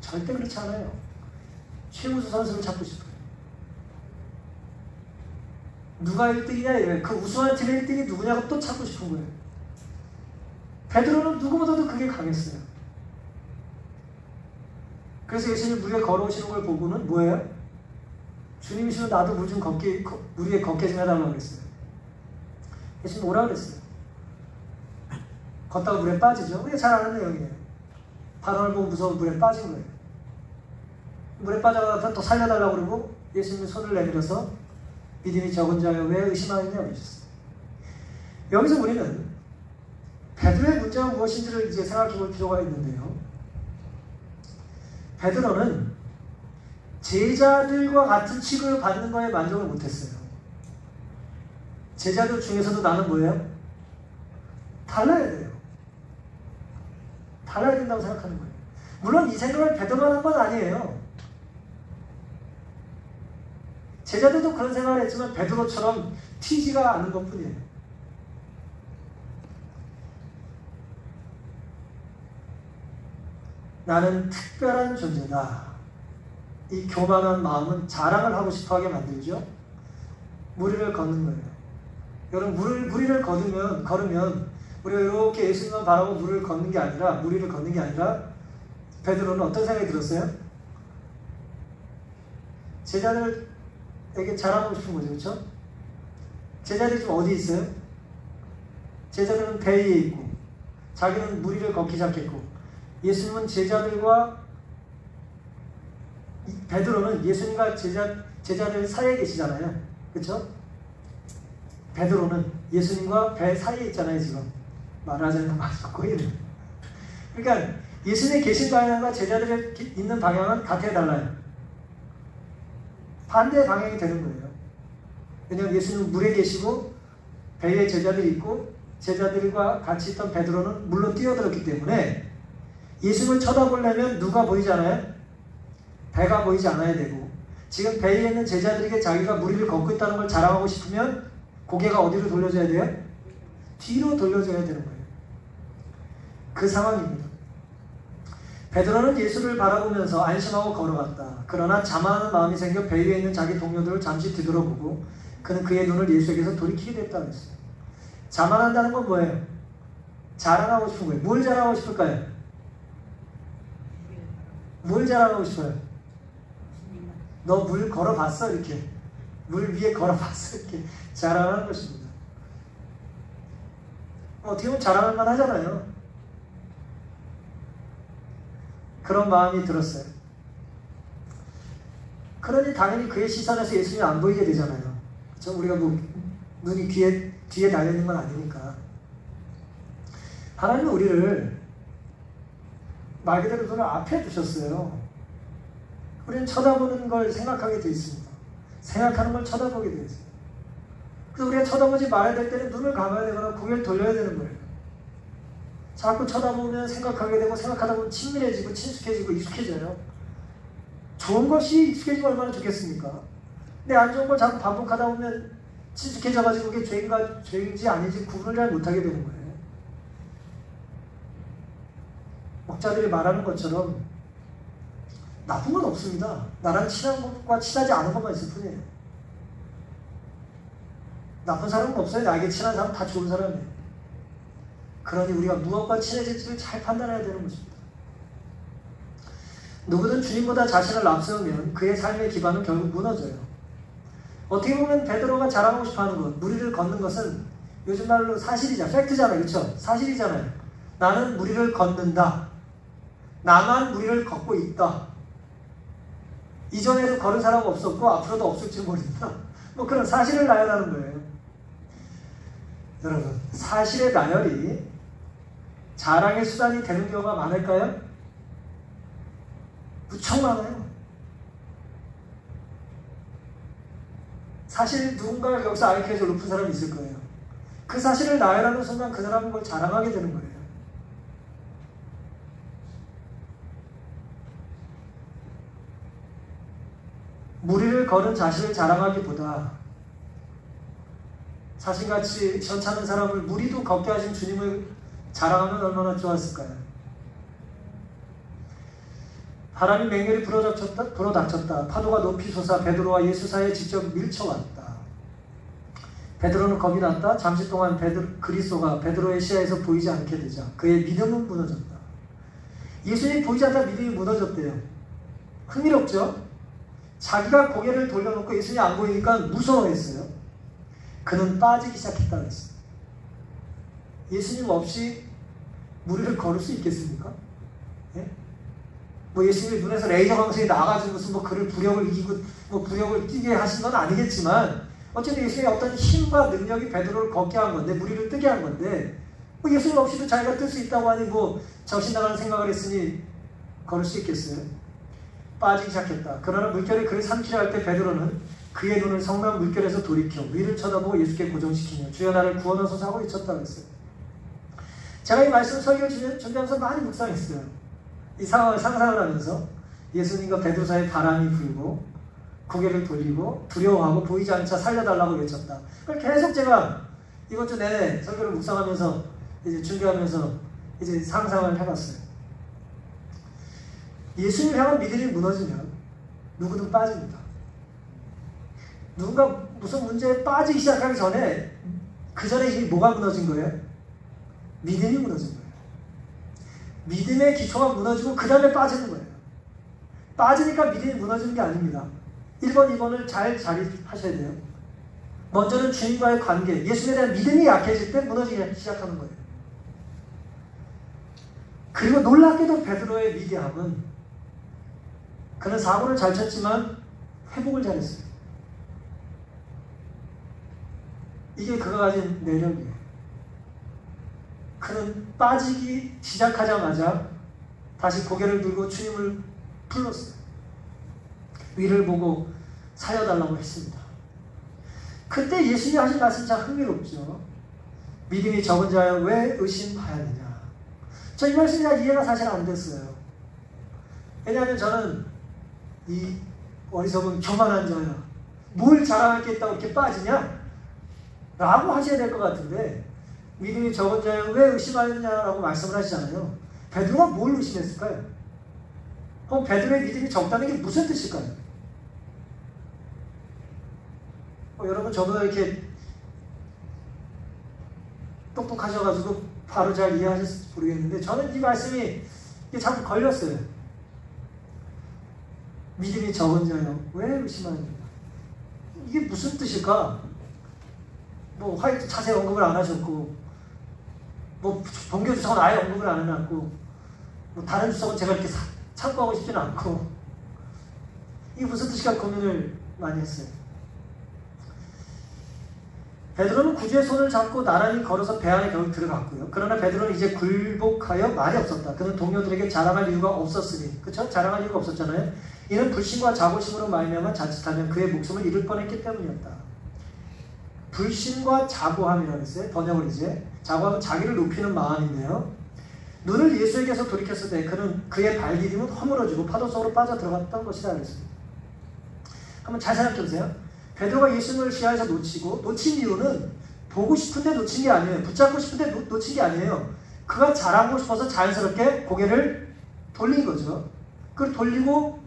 절대 그렇지 않아요. 최우수 선수를 찾고 싶어요. 누가 1등이냐? 그 우승한 팀의 1등이 누구냐고 또 찾고 싶은 거예요. 베드로는 누구보다도 그게 강했어요. 그래서 예수님이 물 위에 걸어오시는 걸 보고는 뭐예요? 주님이시면 나도 물 위에 걷게 좀 해달라고 그랬어요. 예수님 뭐라 그랬어요? 걷다가 물에 빠지죠. 우리가 잘 아는 내용이에요. 바람을 보고 무서워 물에 빠진 거예요. 물에 빠져가다 또 살려달라고 그러고 예수님이 손을 내밀어서 믿음이 적은 자여 왜 의심하느냐 그러셨어요. 여기서 우리는 베드로의 문제가 무엇인지를 이제 생각해 볼 필요가 있는데요. 베드로는 제자들과 같은 취급을 받는 거에 만족을 못했어요. 제자들 중에서도 나는 뭐예요? 달라야 돼요. 달라야 된다고 생각하는 거예요. 물론 이 생각을 베드로가 한 건 아니에요. 제자들도 그런 생각을 했지만 베드로처럼 튀지가 않은 것뿐이에요. 나는 특별한 존재다. 이 교만한 마음은 자랑을 하고 싶어하게 만들죠. 무리를 걷는 거예요. 여러분 무리를 걸으면 우리가 이렇게 예수님만 바라고 무리를 걷는 게 아니라 베드로는 어떤 생각이 들었어요? 제자들에게 자랑하고 싶은 거죠. 그렇죠? 제자들이 지금 어디 있어요? 제자들은 배 위에 있고 자기는 무리를 걷기 시작했고 예수님은 베드로는 예수님과 제자들 사이에 계시잖아요. 그렇죠? 베드로는 예수님과 배 사이에 있잖아요. 지금 말하자면 맞고 이래. 그러니까 예수님이 계신 방향과 제자들이 있는 방향은 같아야 달라요. 반대 방향이 되는 거예요. 왜냐하면 예수님은 물에 계시고 배에 제자들이 있고 제자들과 같이 있던 베드로는 물로 뛰어들었기 때문에 예수님을 쳐다보려면 누가 보이지 않아요? 배가 보이지 않아야 되고, 지금 배에 있는 제자들에게 자기가 물 위를 걷고 있다는 걸 자랑하고 싶으면 고개가 어디로 돌려줘야 돼요? 뒤로 돌려줘야 되는 거예요. 그 상황입니다. 베드로는 예수를 바라보면서 안심하고 걸어갔다. 그러나 자만한 마음이 생겨 배 위에 있는 자기 동료들을 잠시 뒤돌아보고 그는 그의 눈을 예수에게서 돌이키게 됐다고 했어요. 자만한다는 건 뭐예요? 자랑하고 싶은 거예요. 뭘 자랑하고 싶을까요? 뭘 자랑하고 싶어요? 너 물 걸어봤어? 이렇게. 물 위에 걸어봤어? 이렇게 자랑하는 것입니다. 어떻게 보면 자랑할 만 하잖아요. 그런 마음이 들었어요. 그러니 당연히 그의 시선에서 예수님이 안 보이게 되잖아요. 그렇죠? 우리가 뭐 눈이 뒤에 달려있는 건 아니니까. 하나님은 우리를 말 그대로 눈을 앞에 두셨어요. 우리는 쳐다보는 걸 생각하게 돼 있습니다. 생각하는 걸 쳐다보게 돼 있어요. 그래서 우리가 쳐다보지 말아야 될 때는 눈을 감아야 되거나 고개를 돌려야 되는 거예요. 자꾸 쳐다보면 생각하게 되고, 생각하다 보면 친밀해지고 친숙해지고 익숙해져요. 좋은 것이 익숙해지면 얼마나 좋겠습니까? 근데 안 좋은 걸 자꾸 반복하다 보면 친숙해져가지고 그게 죄인지 아닌지 구분을 잘 못하게 되는 거예요. 목자들이 말하는 것처럼 나쁜 건 없습니다. 나랑 친한 것과 친하지 않은 것만 있을 뿐이에요. 나쁜 사람은 없어요. 나에게 친한 사람은 다 좋은 사람이에요. 그러니 우리가 무엇과 친해질지를 잘 판단해야 되는 것입니다. 누구든 주님보다 자신을 앞세우면 그의 삶의 기반은 결국 무너져요. 어떻게 보면 베드로가 자랑하고 싶어하는 것, 무리를 걷는 것은 요즘 말로 사실이잖아요. 팩트잖아요. 그렇죠? 사실이잖아요. 나는 무리를 걷는다. 나만 무리를 걷고 있다. 이전에도 걸은 사람 없었고 앞으로도 없을지 모른다. 뭐 그런 사실을 나열하는 거예요. 여러분, 사실의 나열이 자랑의 수단이 되는 경우가 많을까요? 무척 많아요. 사실 누군가가 여기서 IQ에서 높은 사람이 있을 거예요. 그 사실을 나열하는 순간 그 사람은 그걸 자랑하게 되는 거예요. 무리를 걸은 자신을 자랑하기보다 자신같이 시원찮은 사람을 무리도 걷게 하신 주님을 자랑하면 얼마나 좋았을까요? 바람이 맹렬히 불어닥쳤다. 파도가 높이 솟아 베드로와 예수 사이에 직접 밀쳐왔다. 베드로는 겁이 났다. 잠시 동안 그리스도가 베드로의 시야에서 보이지 않게 되자 그의 믿음은 무너졌다. 예수님이 보이지 않다 믿음이 무너졌대요. 흥미롭죠? 자기가 고개를 돌려놓고 예수님이 안 보이니까 무서워했어요. 그는 빠지기 시작했다고 했어요. 예수님 없이 무리를 걸을 수 있겠습니까? 예? 뭐 예수님의 눈에서 레이저 광선이 나가지고 무슨 뭐 그를 부력을 이기고 뭐 부력을 뛰게 하신 건 아니겠지만 어쨌든 예수님의 어떤 힘과 능력이 베드로를 걷게 한 건데 무리를 뜨게 한 건데 뭐 예수님 없이도 자기가 뜰 수 있다고 하니 뭐 정신나가는 생각을 했으니 걸을 수 있겠어요? 빠지기 시작했다. 그러나 물결이 그를 삼키려 할 때 베드로는 그의 눈을 성난 물결에서 돌이켜 위를 쳐다보고 예수께 고정시키며 주여 나를 구원하소서 하고 외쳤다고 했어요. 제가 이 말씀 설교 준비하면서 많이 묵상했어요. 이 상황을 상상을 하면서 예수님과 베드로 사이에 바람이 불고 고개를 돌리고 두려워하고 보이지 않는 차 살려달라고 외쳤다. 그걸 계속 제가 이번 주 내내 설교를 묵상하면서 이제 준비하면서 이제 상상을 해봤어요. 예수님을 향한 믿음이 무너지면 누구든 빠집니다. 누군가 무슨 문제에 빠지기 시작하기 전에 그 전에 이미 뭐가 무너진 거예요? 믿음이 무너진 거예요. 믿음의 기초가 무너지고 그 다음에 빠지는 거예요. 빠지니까 믿음이 무너지는 게 아닙니다. 1번, 2번을 잘 자리하셔야 돼요. 먼저는 주님과의 관계, 예수님에 대한 믿음이 약해질 때 무너지기 시작하는 거예요. 그리고 놀랍게도 베드로의 위대함은 그는 사고를 잘 쳤지만 회복을 잘했어요. 이게 그가 가진 매력이에요. 그는 빠지기 시작하자마자 다시 고개를 들고 주님을 불렀어요. 위를 보고 살려달라고 했습니다. 그때 예수님이 하신 말씀이 참 흥미롭죠. 믿음이 적은 자여 왜 의심하였느냐. 저 이 말씀이 이해가 사실 안 됐어요. 왜냐하면 저는 이 어리석은 교만한 자야, 뭘 자랑할 게 있다고 이렇게 빠지냐? 라고 하셔야 될 것 같은데, 믿음이 적은 자여 왜 의심하였느냐라고 말씀을 하시잖아요. 베드로가 뭘 의심했을까요? 그럼 베드로의 믿음이 적다는 게 무슨 뜻일까요? 여러분 저보다 이렇게 똑똑하셔가지고 바로 잘 이해하셨을지 모르겠는데, 저는 이 말씀이 자꾸 걸렸어요. 믿음이 적은 자여 왜 의심하느냐. 이게 무슨 뜻일까? 뭐 화이트 자세히 언급을 안 하셨고, 뭐 본교 주석은 아예 언급을 안 해놨고, 뭐 다른 주석은 제가 이렇게 참고하고 싶지는 않고, 이게 무슨 뜻일까 고민을 많이 했어요. 베드로는 구주의 손을 잡고 나란히 걸어서 배 안에 겨우 들어갔고요. 그러나 베드로는 이제 굴복하여 말이 없었다. 그는 동료들에게 자랑할 이유가 없었으니, 그렇죠? 자랑할 이유가 없었잖아요. 이는 불신과 자부심으로 말미암아 자칫하면 그의 목숨을 잃을 뻔했기 때문이었다. 불신과 자부함이라고 했어요. 번역을 이제 자부함은 자기를 높이는 마음인데요. 눈을 예수에게서 돌이켰을 때 그는 그의 발디딤은 허물어지고 파도 속으로 빠져들어갔던 것이라 그랬습니다. 한번 잘 생각해 보세요. 베드로가 예수님을 시야에서 놓친 이유는 보고 싶은데 놓친 게 아니에요. 붙잡고 싶은데 놓친 게 아니에요. 그가 자랑하고 싶어서 자연스럽게 고개를 돌린 거죠. 그걸 돌리고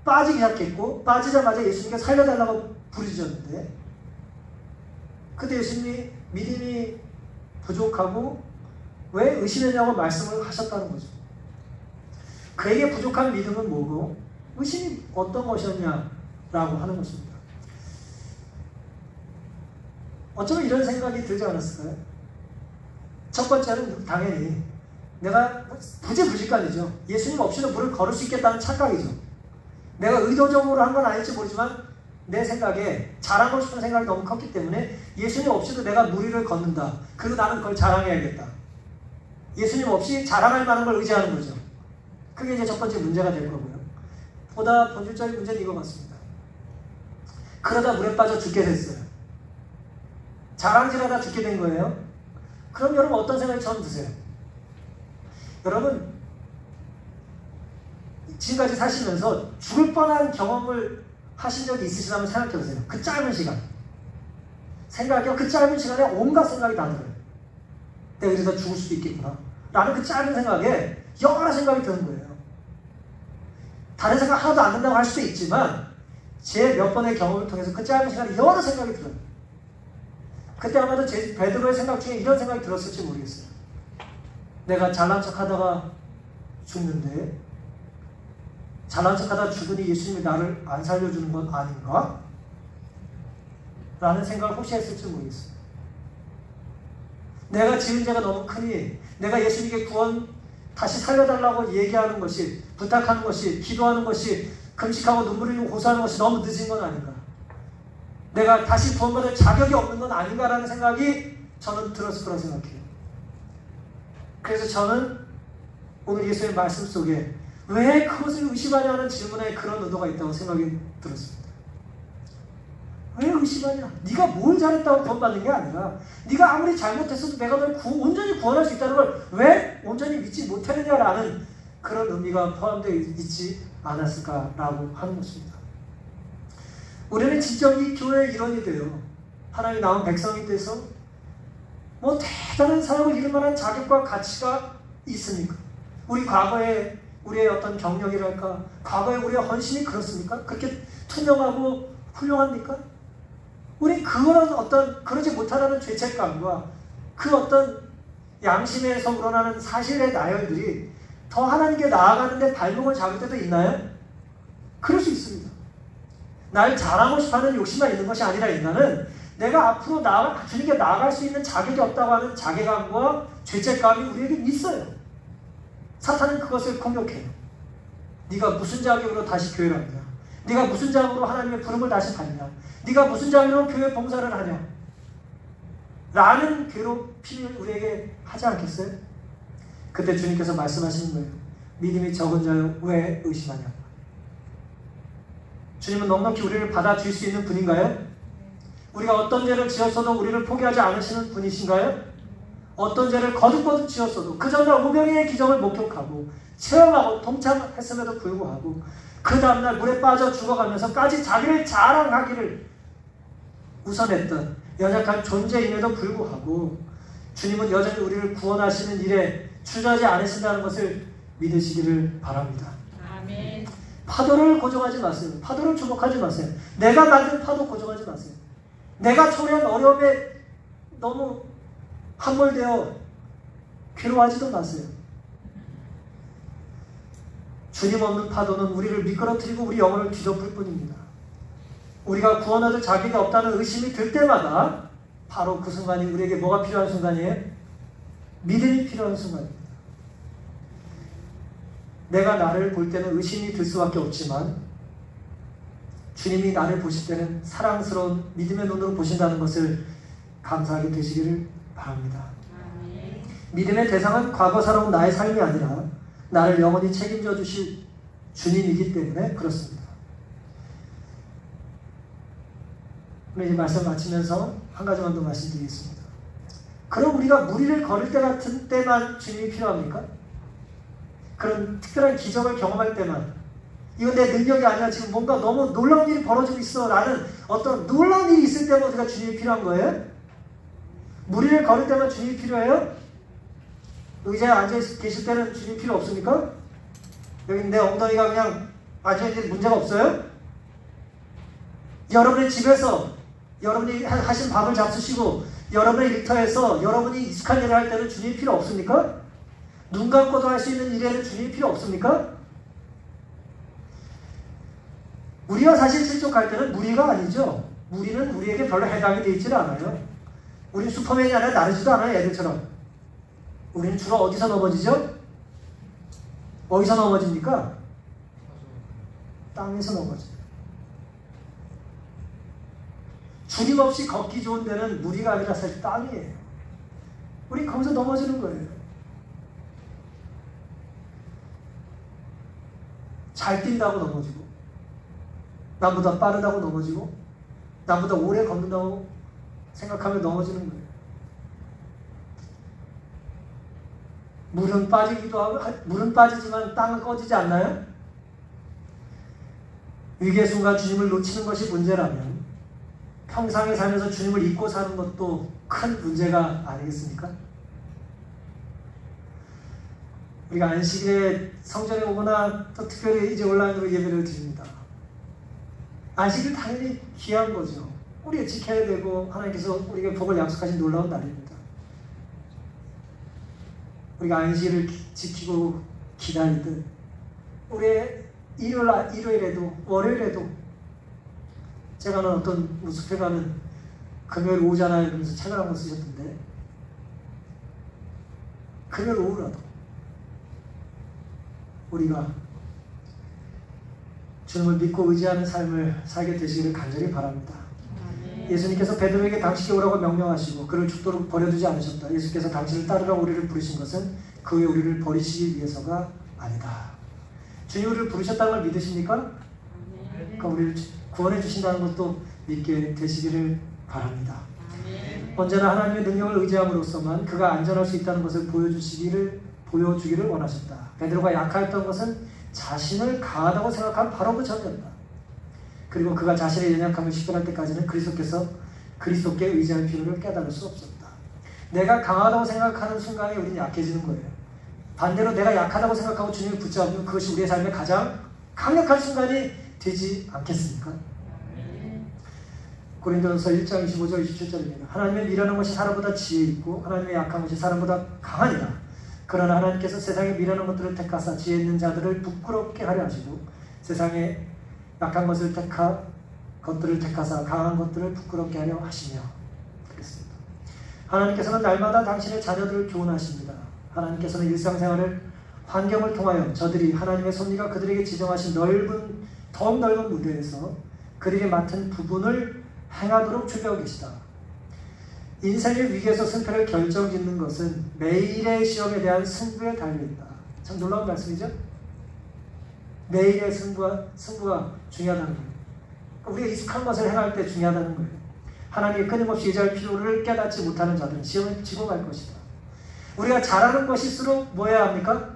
빠지기 시작했고, 빠지자마자 예수님께 살려달라고 부르짖었는데, 그때 예수님이 믿음이 부족하고 왜 의심했냐고 말씀을 하셨다는 거죠. 그에게 부족한 믿음은 뭐고 의심이 어떤 것이었냐라고 하는 것입니다. 어쩌면 이런 생각이 들지 않았을까요? 첫 번째는 당연히 내가 부지불식간이죠. 예수님 없이도 물을 걸을 수 있겠다는 착각이죠. 내가 의도적으로 한 건 아닐지 모르지만 내 생각에 자랑하고 싶은 생각이 너무 컸기 때문에 예수님 없이도 내가 물 위를 걷는다. 그리고 나는 그걸 자랑해야겠다. 예수님 없이 자랑할 만한 걸 의지하는 거죠. 그게 이제 첫 번째 문제가 될 거고요. 보다 본질적인 문제는 이거 같습니다. 그러다 물에 빠져 죽게 됐어요. 자랑질하다 죽게 된 거예요. 그럼 여러분 어떤 생각이 처음 드세요? 여러분 지금까지 사시면서 죽을 뻔한 경험을 하신 적이 있으시다면 생각해 보세요. 그 짧은 시간 생각해요. 그 짧은 시간에 온갖 생각이 다 들어요. 내가 이러다 죽을 수도 있겠구나 라는 그 짧은 생각에 여러 생각이 드는 거예요. 다른 생각 하나도 안 든다고 할 수도 있지만 제 몇 번의 경험을 통해서 그 짧은 시간에 여러 생각이 들어요. 그때 아마도 베드로의 생각 중에 이런 생각이 들었을지 모르겠어요. 내가 잘난 척 하다가 죽는데, 잘난 척 하다가 죽으니 예수님이 나를 안 살려주는 건 아닌가? 라는 생각을 혹시 했을지 모르겠어요. 내가 지은 죄가 너무 크니 내가 예수님께 구원 다시 살려달라고 얘기하는 것이, 부탁하는 것이, 기도하는 것이, 금식하고 눈물 흘리고 고소하는 것이 너무 늦은 건 아닌가? 내가 다시 구원받을 자격이 없는 건 아닌가라는 생각이 저는 들었을 거라고 생각해요. 그래서 저는 오늘 예수의 말씀 속에 왜 그것을 의심하냐는 질문에 그런 의도가 있다고 생각이 들었습니다. 왜 의심하냐? 네가 뭘 잘했다고 구원받는 게 아니라 네가 아무리 잘못했어도 내가 널 온전히 구원할 수 있다는 걸 왜 온전히 믿지 못했느냐라는 그런 의미가 포함되어 있지 않았을까라고 하는 것입니다. 우리는 진짜 이 교회의 일원이 돼요. 하나님 나온 백성이 돼서 뭐 대단한 사역을 이룰 만한 자격과 가치가 있습니까? 우리 과거에 우리의 어떤 경력이랄까, 과거에 우리의 헌신이 그렇습니까? 그렇게 투명하고 훌륭합니까? 우리 그런 어떤 그러지 못하다는 죄책감과 그 어떤 양심에서 우러나는 사실의 나열들이 더 하나님께 나아가는데 발목을 잡을 때도 있나요? 그럴 수 있습니다. 날 잘하고 싶어하는 욕심만 있는 것이 아니라 인간은 내가 앞으로 주님께 나아갈 수 있는 자격이 없다고 하는 자괴감과 죄책감이 우리에게 있어요. 사탄은 그것을 공격해요. 네가 무슨 자격으로 다시 교회를 하느냐? 네가 무슨 자격으로 하나님의 부름을 다시 받느냐? 네가 무슨 자격으로 교회 봉사를 하냐? 라는 괴롭힘을 우리에게 하지 않겠어요? 그때 주님께서 말씀하시는 거예요. 믿음이 적은 자여 왜 의심하냐? 주님은 넉넉히 우리를 받아줄 수 있는 분인가요? 우리가 어떤 죄를 지었어도 우리를 포기하지 않으시는 분이신가요? 어떤 죄를 거듭거듭 지었어도 그 전날 오병이의 기적을 목격하고 체험하고 동참했음에도 불구하고 그 다음날 물에 빠져 죽어가면서까지 자기를 자랑하기를 우선했던 연약한 존재임에도 불구하고 주님은 여전히 우리를 구원하시는 일에 주저하지 않으신다는 것을 믿으시기를 바랍니다. 아멘. 파도를 고정하지 마세요. 파도를 주목하지 마세요. 내가 만든 파도 고정하지 마세요. 내가 처리한 어려움에 너무 함몰되어 괴로워하지도 마세요. 주님 없는 파도는 우리를 미끄러뜨리고 우리 영혼을 뒤덮을 뿐입니다. 우리가 구원 얻을 자격이 없다는 의심이 들 때마다 바로 그 순간이 우리에게 뭐가 필요한 순간이에요? 믿음이 필요한 순간입니다. 내가 나를 볼 때는 의심이 들 수밖에 없지만 주님이 나를 보실 때는 사랑스러운 믿음의 눈으로 보신다는 것을 감사하게 되시기를 바랍니다. 아멘. 믿음의 대상은 과거 살아온 나의 삶이 아니라 나를 영원히 책임져 주실 주님이기 때문에 그렇습니다. 오늘 이 말씀 마치면서 한 가지만 더 말씀드리겠습니다. 그럼 우리가 무리를 걸을 때 같은 때만 주님이 필요합니까? 그런 특별한 기적을 경험할 때만, 이건 내 능력이 아니라 지금 뭔가 너무 놀라운 일이 벌어지고 있어 라는 어떤 놀라운 일이 있을 때만 우리가 주님이 필요한 거예요? 무리를 걸을 때만 주님이 필요해요? 의자에 앉아 계실 때는 주님 필요 없습니까? 여기 내 엉덩이가 그냥 앉아있는데 문제가 없어요? 여러분의 집에서 여러분이 하신 밥을 잡수시고 여러분의 일터에서 여러분이 익숙한 일을 할 때는 주님이 필요 없습니까? 눈 감고도 할 수 있는 일에는 주님이 필요 없습니까? 우리가 사실 실족할 때는 무리가 아니죠. 무리는 우리에게 별로 해당이 되어 있지 않아요. 우리는 슈퍼맨이 아니라 나르지도 않아요. 애들처럼. 우리는 주로 어디서 넘어지죠? 어디서 넘어집니까? 땅에서 넘어져요. 주님 없이 걷기 좋은 데는 무리가 아니라 사실 땅이에요. 우리 거기서 넘어지는 거예요. 잘 뛴다고 넘어지고, 남보다 빠르다고 넘어지고, 남보다 오래 걷는다고 생각하면 넘어지는 거예요. 물은 빠지기도 하고, 물은 빠지지만 땅은 꺼지지 않나요? 위기의 순간 주님을 놓치는 것이 문제라면 평상에 살면서 주님을 잊고 사는 것도 큰 문제가 아니겠습니까? 우리가 안식일에 성전에 오거나 또 특별히 이제 온라인으로 예배를 드립니다. 안식일 당연히 귀한 거죠. 우리가 지켜야 되고 하나님께서 우리에게 복을 약속하신 놀라운 날입니다. 우리가 안식일을 지키고 기다리듯 우리의 일요일에도 월요일에도 제가 아는 어떤 숲에 가면 금요일 오후잖아요 그러면서 책을 한권 쓰셨던데, 금요일 오후라도 우리가 주님을 믿고 의지하는 삶을 살게 되시기를 간절히 바랍니다. 예수님께서 베드로에게 당신이 오라고 명령하시고 그를 죽도록 버려두지 않으셨다. 예수께서 당신을 따르라고 우리를 부르신 것은 그 후에 우리를 버리시기 위해서가 아니다. 주님 우리를 부르셨다는 걸 믿으십니까? 그러니까 우리를 구원해 주신다는 것도 믿게 되시기를 바랍니다. 언제나 하나님의 능력을 의지함으로써만 그가 안전할 수 있다는 것을 보여주기를 원하셨다. 베드로가 약하였던 것은 자신을 강하다고 생각한 바로 그 전이었다. 그리고 그가 자신의 연약함을 식별할 때까지는 그리스도께 의지할 필요를 깨달을 수 없었다. 내가 강하다고 생각하는 순간에 우리는 약해지는 거예요. 반대로 내가 약하다고 생각하고 주님을 붙잡으면 그것이 우리의 삶의 가장 강력한 순간이 되지 않겠습니까? 고린도전서 1장 25절 27절입니다. 하나님의 미련한 것이 사람보다 지혜 있고 하나님의 약한 것이 사람보다 강하니라. 그러나 하나님께서 세상에 미련한 것들을 택하사 지혜 있는 자들을 부끄럽게 하려 하시고 세상에 약한 것들을 택하사 강한 것들을 부끄럽게 하려 하시며. 그렇습니다. 하나님께서는 날마다 당신의 자녀들을 교훈하십니다. 하나님께서는 일상생활을 환경을 통하여 저들이 하나님의 섭리가 그들에게 지정하신 더욱 넓은 무대에서 그들이 맡은 부분을 행하도록 준비하고 계시다. 인생의 위기에서 승패를 결정짓는 것은 매일의 시험에 대한 승부에 달려있다. 참 놀라운 말씀이죠? 매일의 승부가 중요하다는 거예요. 우리가 익숙한 것을 행할 때 중요하다는 거예요. 하나님이 끊임없이 의지할 필요를 깨닫지 못하는 자들은 시험을 지고 갈 것이다. 우리가 잘하는 것일수록 뭐 해야 합니까?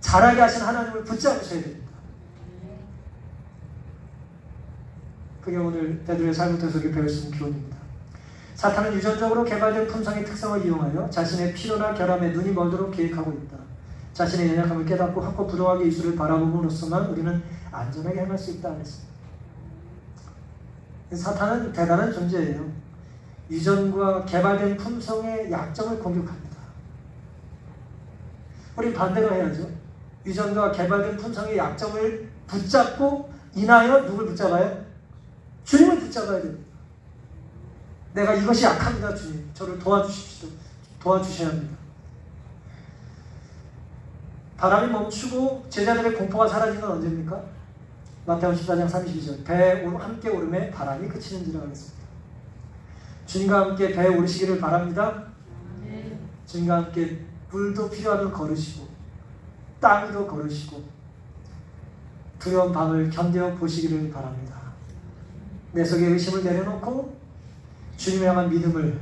잘하게 하신 하나님을 붙잡으셔야 됩니다. 그게 오늘 베드로의 삶부터 속에 배울 수 있는 교훈입니다. 사탄은 유전적으로 개발된 품성의 특성을 이용하여 자신의 필요나 결함에 눈이 멀도록 계획하고 있다. 자신의 연약함을 깨닫고 확고 부정하게 이수를 바라봄으로써만 우리는 안전하게 행할 수 있다 했습니다. 사탄은 대단한 존재예요. 유전과 개발된 품성의 약점을 공격합니다. 우린 반대로 해야죠. 유전과 개발된 품성의 약점을 붙잡고 인하여 누굴 붙잡아요? 주님을 붙잡아야 됩니다. 내가 이것이 약합니다, 주님. 저를 도와주십시오. 도와주셔야 합니다. 바람이 멈추고 제자들의 공포가 사라진 건 언제입니까? 마태복음 14장 32절. 배에 함께 오름에 바람이 그치는지라 하겠습니다. 주님과 함께 배에 오르시기를 바랍니다. 주님과 함께 물도 필요하면 걸으시고 땅도 걸으시고 두려운 밤을 견뎌 보시기를 바랍니다. 내 속에 의심을 내려놓고 주님을 향한 믿음을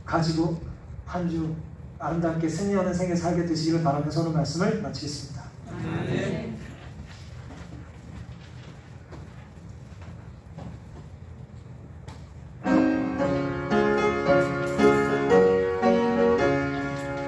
가지고 한 주 아름답게 승리하는 생애 살게 되시기를 바라면서 오늘 말씀을 마치겠습니다. 아멘.